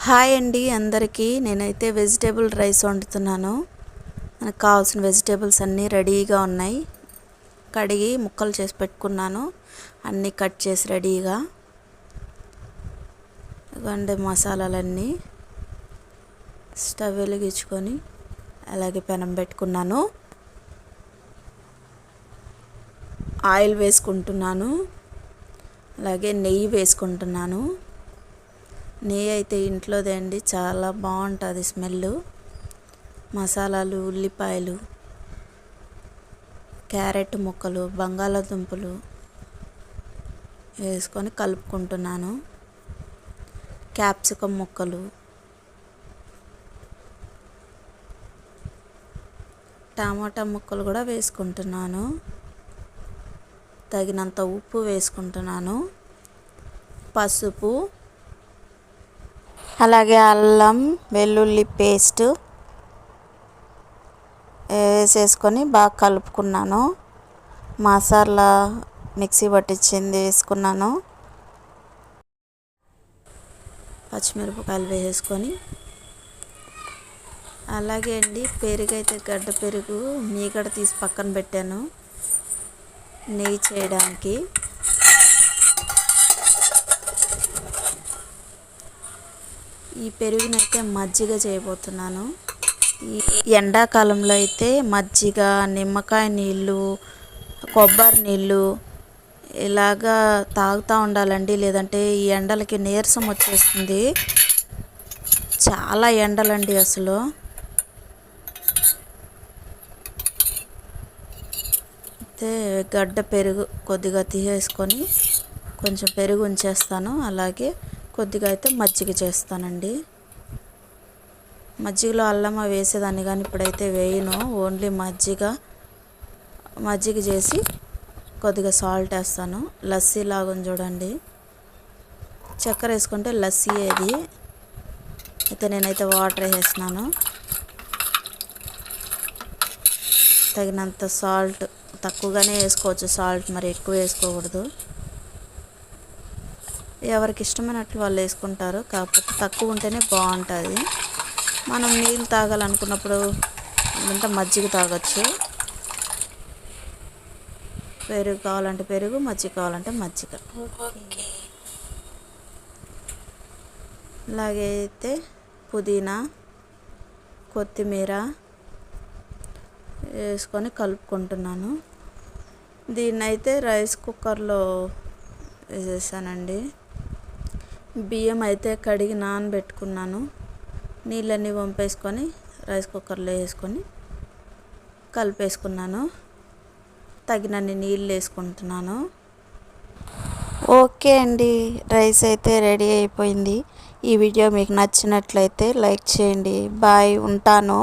Hi అండి అందరికీ. నేనైతే వెజిటేబుల్ రైస్ వండుతున్నాను. మనకు కావాల్సిన వెజిటేబుల్స్ అన్నీ రెడీగా ఉన్నాయి. కడిగి ముక్కలు చేసి పెట్టుకున్నాను. అన్నీ కట్ చేసి రెడీగా. ఇవ్వండి మసాలాలన్నీ. స్టవ్ వెలిగించుకొని అలాగే పెనం పెట్టుకున్నాను. ఆయిల్ వేసుకుంటున్నాను. అలాగే నెయ్యి వేసుకుంటున్నాను. నెయ్యి అయితే ఇంట్లోదే అండి, చాలా బాగుంటుంది స్మెల్. మసాలాలు, ఉల్లిపాయలు, క్యారెట్ ముక్కలు, బంగాళాదుంపలు వేసుకొని కలుపుకుంటున్నాను. క్యాప్సికమ్ ముక్కలు, టమాటా ముక్కలు కూడా వేసుకుంటున్నాను. తగినంత ఉప్పు వేసుకుంటున్నాను. పసుపు, అలాగే అల్లం వెల్లుల్లి పేస్ట్ వేసేసుకొని బాగా కలుపుకున్నాను. మసాలా మిక్సీ పట్టించింది వేసుకున్నాను. పచ్చిమిరపకాయలు వేసుకొని అలాగే అండి పెరుగు అయితే గడ్డ పెరుగు మీగడ తీసి పక్కన పెట్టాను నెయ్యి చేయడానికి. ఈ పెరుగునైతే మజ్జిగ చేయబోతున్నాను. ఈ ఎండాకాలంలో అయితే మజ్జిగ, నిమ్మకాయ నీళ్ళు, కొబ్బరి నీళ్ళు ఇలాగా తాగుతూ ఉండాలండి. లేదంటే ఈ ఎండలకి నీరసం వచ్చేస్తుంది. చాలా ఎండలండి అసలు. అయితే గడ్డ పెరుగు కొద్దిగా తీసేసుకొని కొంచెం పెరుగు ఉంచేస్తాను. అలాగే కొద్దిగా అయితే మజ్జిగ చేస్తానండి. మజ్జిగలో అల్లం వేసేదాన్ని కానీ ఇప్పుడైతే వేయను. ఓన్లీ మజ్జిగ చేసి కొద్దిగా సాల్ట్ వేస్తాను. లస్సీ లాగా చూడండి. చక్కెర వేసుకుంటే లస్సీ ఏది. అయితే నేనైతే వాటర్ వేసేసినాను. తగినంత సాల్ట్, తక్కువగానే వేసుకోవచ్చు సాల్ట్, మరి ఎక్కువ వేసుకోకూడదు. ఎవరికి ఇష్టమైనట్లు వాళ్ళు వేసుకుంటారు. కాకపోతే తక్కువ ఉంటేనే బాగుంటుంది. మనం నీళ్ళు తాగాలనుకున్నప్పుడు అంటే మజ్జిగ తాగొచ్చు. పెరుగు కావాలంటే పెరుగు, మజ్జిగ కావాలంటే మజ్జిగ. అలాగే అయితే పుదీనా, కొత్తిమీర వేసుకొని కలుపుకుంటున్నాను. దీన్నైతే రైస్ కుక్కర్లో వేసేసానండి. బియ్యం అయితే కడిగి నానబెట్టుకున్నాను. నీళ్ళన్నీ వంపేసుకొని రైస్ కుక్కర్లో వేసుకొని కలిపేసుకున్నాను. తగినన్ని నీళ్ళు వేసుకుంటున్నాను. ఓకే అండి, రైస్ అయితే రెడీ అయిపోయింది. ఈ వీడియో మీకు నచ్చినట్లయితే లైక్ చేయండి. బాయ్, ఉంటాను.